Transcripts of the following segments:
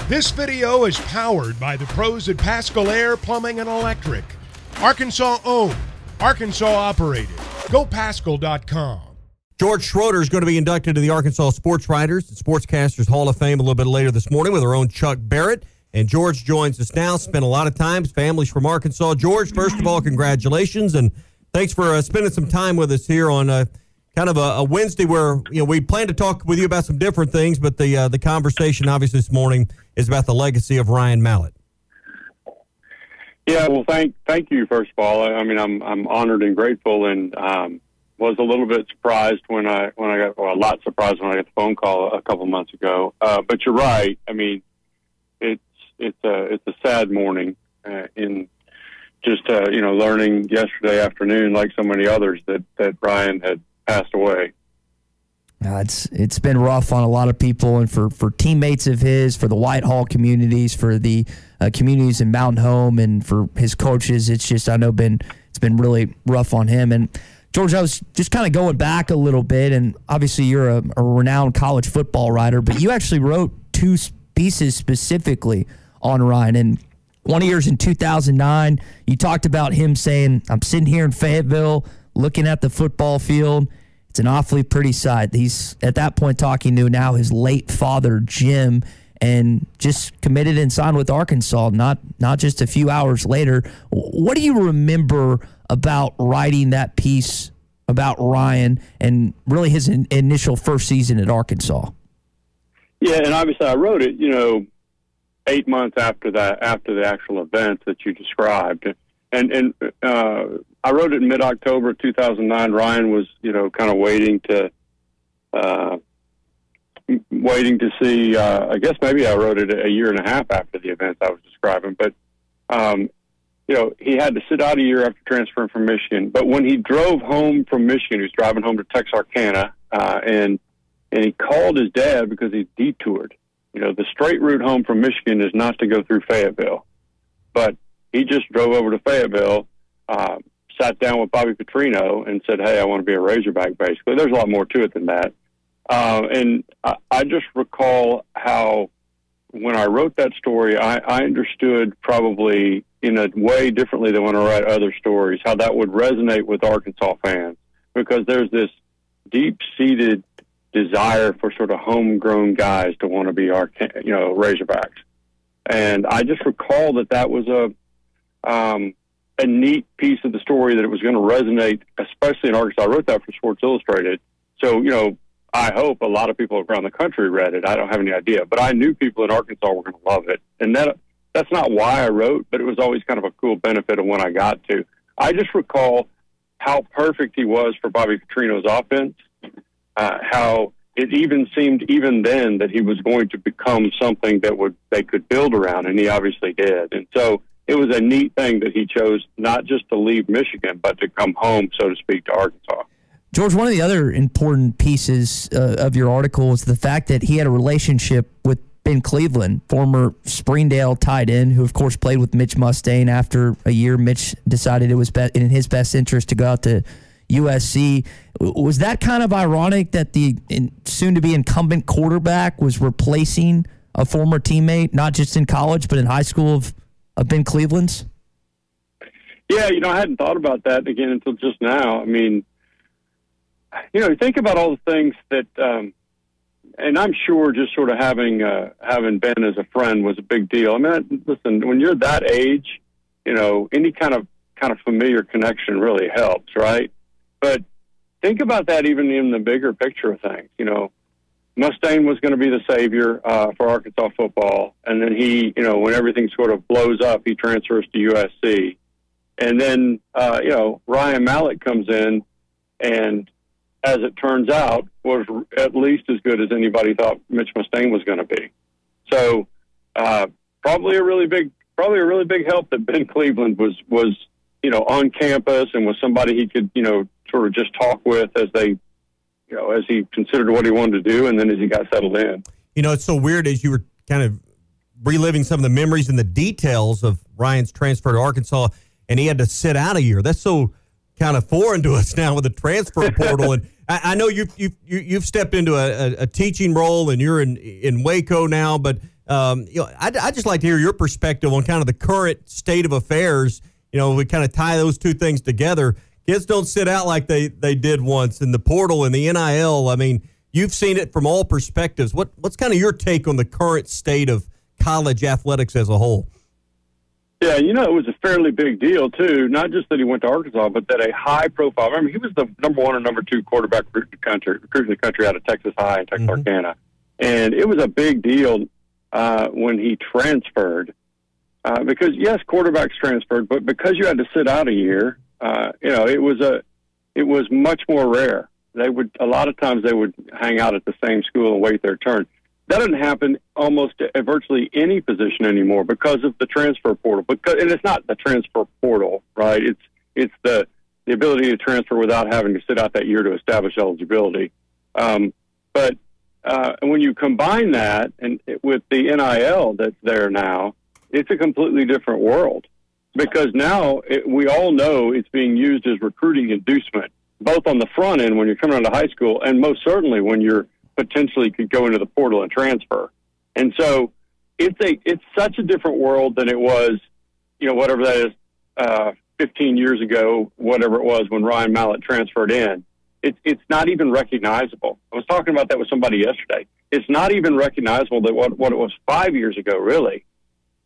This video is powered by the pros at Pascal Air Plumbing and Electric. Arkansas owned, Arkansas operated. GoPascal.com. George Schroeder is going to be inducted to the Arkansas Sportswriters and Sportscasters Hall of Fame a little bit later this morning with our own Chuck Barrett. And George joins us now. Spent a lot of time, families from Arkansas. George, first of all, congratulations, and thanks for spending some time with us here on kind of a Wednesday where we plan to talk with you about some different things, but the conversation obviously this morning is about the legacy of Ryan Mallett. Yeah, well, thank you first of all. I mean, I'm honored and grateful, and was a little bit surprised when I got, well, a lot surprised when I got the phone call a couple months ago. But you're right. I mean, it's a sad morning in just learning yesterday afternoon, like so many others, that Ryan had passed away. It's been rough on a lot of people, and for teammates of his, for the Whitehall communities, for the communities in Mountain Home, and for his coaches. It's just, I know, it's been really rough on him. And George, I was just kind of going back a little bit, and obviously you're a renowned college football writer, but you actually wrote two pieces specifically on Ryan. And one of yours in 2009, you talked about him saying, "I'm sitting here in Fayetteville looking at the football field. It's an awfully pretty sight." He's at that point talking to now his late father, Jim, and just committed and signed with Arkansas, not just a few hours later. What do you remember about writing that piece about Ryan and really his initial first season at Arkansas? Yeah, and obviously I wrote it, 8 months after the actual event that you described. And I wrote it in mid-October 2009. Ryan was, kind of waiting to see, I guess maybe I wrote it a year and a half after the events I was describing. But, he had to sit out a year after transferring from Michigan. But when he drove home from Michigan, he was driving home to Texarkana, and he called his dad because he detoured. The straight route home from Michigan is not to go through Fayetteville. But he just drove over to Fayetteville, sat down with Bobby Petrino and said, "Hey, I want to be a Razorback," basically. There's a lot more to it than that. And I just recall how when I wrote that story, I understood probably in a way differently than when I write other stories, how that would resonate with Arkansas fans, because there's this deep-seated desire for sort of homegrown guys to want to be Razorbacks. And I just recall that was a neat piece of the story, that it was going to resonate, especially in Arkansas. I wrote that for Sports Illustrated. So, I hope a lot of people around the country read it. I don't have any idea. But I knew people in Arkansas were going to love it. And that's not why I wrote, but it was always kind of a cool benefit of when I got to. I just recall how perfect he was for Bobby Petrino's offense, how it even seemed even then that he was going to become something that they could build around, and he obviously did. And so it was a neat thing that he chose not just to leave Michigan, but to come home, so to speak, to Arkansas. George, one of the other important pieces of your article is the fact that he had a relationship with Ben Cleveland, former Springdale tight end, who, of course, played with Mitch Mustaine. After a year, Mitch decided it was in his best interest to go out to USC. Was that kind of ironic that the soon-to-be incumbent quarterback was replacing a former teammate, not just in college, but in high school of Ben Cleveland's? Yeah, I hadn't thought about that again until just now. I mean, think about all the things that, and I'm sure just sort of having Ben as a friend was a big deal. I mean, listen, when you're that age, any kind of familiar connection really helps, right? But think about that even in the bigger picture of things. Mustaine was going to be the savior for Arkansas football, and then he, when everything sort of blows up, he transfers to USC. And then, Ryan Mallett comes in and, as it turns out, was at least as good as anybody thought Mitch Mustaine was going to be. So probably a really big help that Ben Cleveland was on campus and was somebody he could sort of just talk with as he considered what he wanted to do, and then as he got settled in. It's so weird as you were kind of reliving some of the memories and the details of Ryan's transfer to Arkansas, and he had to sit out a year. That's so kind of foreign to us now with the transfer portal. And I know you've stepped into a teaching role, and you're in Waco now, but I'd just like to hear your perspective on kind of the current state of affairs. We kind of tie those two things together. Kids don't sit out like they did once in the portal and the NIL. I mean, you've seen it from all perspectives. What's kind of your take on the current state of college athletics as a whole? Yeah, it was a fairly big deal, too. Not just that he went to Arkansas, but that a high-profile – remember, he was the number 1 or number 2 quarterback recruiting the country out of Texas High and Texarkana. And it was a big deal when he transferred because, yes, quarterbacks transferred, but because you had to sit out a year, it was much more rare. A lot of times they would hang out at the same school and wait their turn. That doesn't happen almost at virtually any position anymore because of the transfer portal. And it's not the transfer portal, right? It's the ability to transfer without having to sit out that year to establish eligibility. But when you combine that and with the NIL that's there now, it's a completely different world because now we all know it's being used as recruiting inducement, both on the front end when you're coming out of high school and most certainly when you're potentially could go into the portal and transfer. And so it's such a different world than it was, whatever that is, 15 years ago, whatever it was when Ryan Mallett transferred in. It's not even recognizable. I was talking about that with somebody yesterday. It's not even recognizable that what it was 5 years ago, really.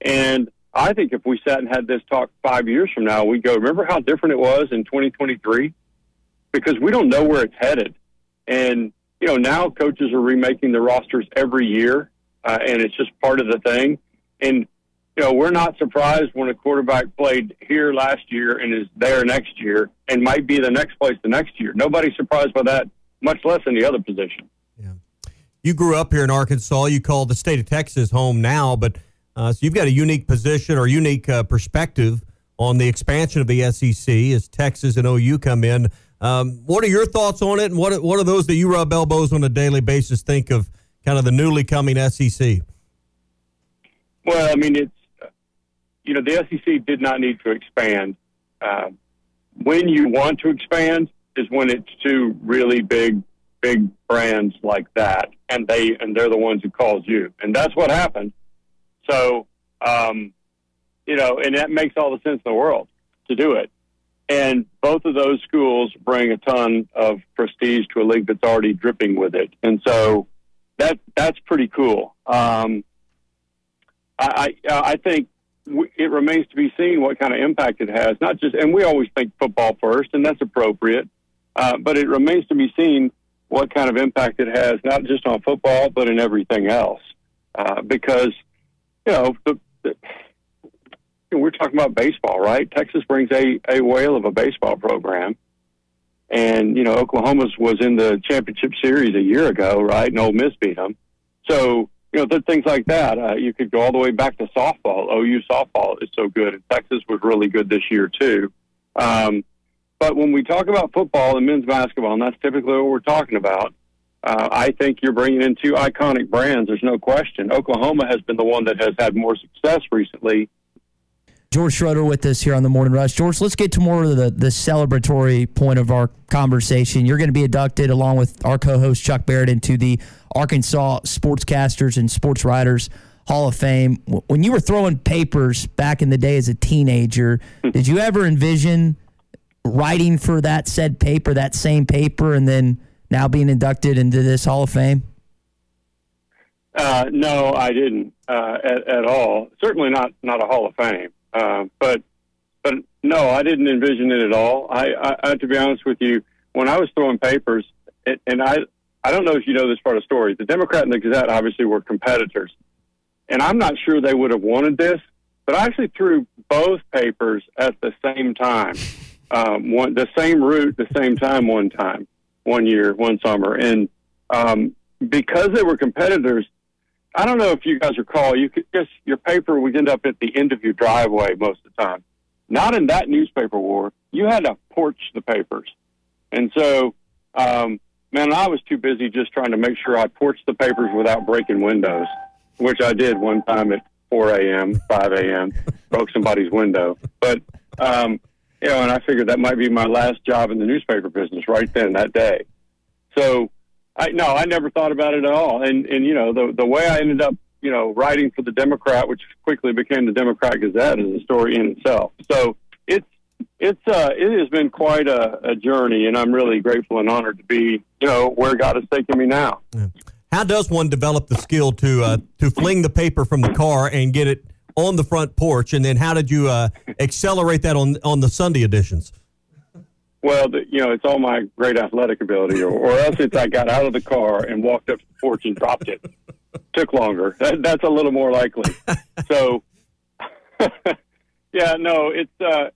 And I think if we sat and had this talk 5 years from now, we'd go, remember how different it was in 2023? Because we don't know where it's headed. And now coaches are remaking the rosters every year, and it's just part of the thing. And, we're not surprised when a quarterback played here last year and is there next year and might be the next place the next year. Nobody's surprised by that, much less any other position. Yeah. You grew up here in Arkansas. You call the state of Texas home now, but so you've got a unique position or unique perspective on the expansion of the SEC as Texas and OU come in. What are your thoughts on it, and what are those that you rub elbows on a daily basis think of kind of the newly coming SEC? Well, I mean, it's the SEC did not need to expand. When you want to expand is when it's two really big brands like that, and they're the ones who calls you, and that's what happened. So, and that makes all the sense in the world to do it. And both of those schools bring a ton of prestige to a league that's already dripping with it. And so that's pretty cool. I think it remains to be seen what kind of impact it has. Not just, and we always think football first, and that's appropriate. But it remains to be seen what kind of impact it has, not just on football, but in everything else. Because, we're talking about baseball, right? Texas brings a whale of a baseball program. And, Oklahoma was in the championship series a year ago, right? And Ole Miss beat them. So, there's things like that. You could go all the way back to softball. OU softball is so good. And Texas was really good this year, too. But when we talk about football and men's basketball, and that's typically what we're talking about, I think you're bringing in two iconic brands. There's no question. Oklahoma has been the one that has had more success recently. George Schroeder with us here on the Morning Rush. George, let's get to more of the celebratory point of our conversation. You're going to be inducted, along with our co-host Chuck Barrett, into the Arkansas Sportscasters and Sportswriters Hall of Fame. When you were throwing papers back in the day as a teenager, did you ever envision writing for that said paper, that same paper, and then now being inducted into this Hall of Fame? No, I didn't at all. Certainly not a Hall of Fame. But no, I didn't envision it at all. I to be honest with you, when I was throwing papers, and I don't know if you know this part of the story, the Democrat and the Gazette obviously were competitors, and I'm not sure they would have wanted this, but I actually threw both papers at the same time, the same route, the same time, one year, one summer, and because they were competitors. I don't know if you guys recall, your paper would end up at the end of your driveway most of the time. Not in that newspaper war. You had to porch the papers. And so, I was too busy just trying to make sure I porched the papers without breaking windows, which I did one time at 4 a.m., 5 a.m., broke somebody's window. But, and I figured that might be my last job in the newspaper business right then, that day. So, I never thought about it at all. And the way I ended up writing for the Democrat, which quickly became the Democrat Gazette, is a story in itself. So it has been quite a journey, and I'm really grateful and honored to be, where God has taken me now. Yeah. How does one develop the skill to fling the paper from the car and get it on the front porch, and then how did you accelerate that on the Sunday editions? Well, it's all my great athletic ability, or else it's I got out of the car and walked up to the porch and dropped it. Took longer. That's a little more likely. So, yeah, no, I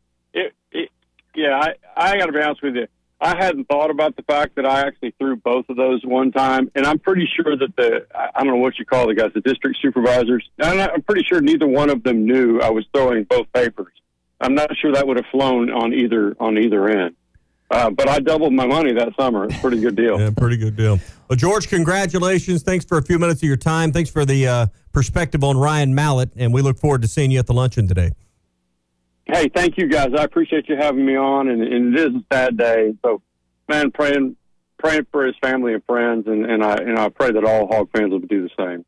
got to be honest with you. I hadn't thought about the fact that I actually threw both of those one time, and I'm pretty sure that I don't know what you call the guys, the district supervisors. I'm pretty sure neither one of them knew I was throwing both papers. I'm not sure that would have flown on either end. But I doubled my money that summer. It's a pretty good deal. Yeah, pretty good deal. Well, George, congratulations. Thanks for a few minutes of your time. Thanks for the perspective on Ryan Mallett, and we look forward to seeing you at the luncheon today. Hey, thank you, guys. I appreciate you having me on, and it is a sad day. So, man, praying for his family and friends, and I pray that all Hog fans will do the same.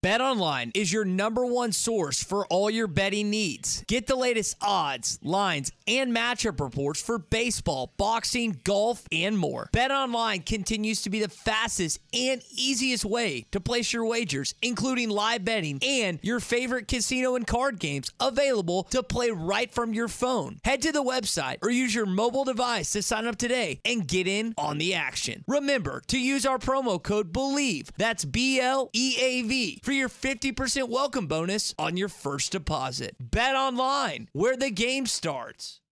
BetOnline is your #1 source for all your betting needs. Get the latest odds, lines, and matchup reports for baseball, boxing, golf, and more. BetOnline continues to be the fastest and easiest way to place your wagers, including live betting and your favorite casino and card games available to play right from your phone. Head to the website or use your mobile device to sign up today and get in on the action. Remember to use our promo code BELIEVE, that's BLEAV, for your 50% welcome bonus on your first deposit. Bet online, where the game starts.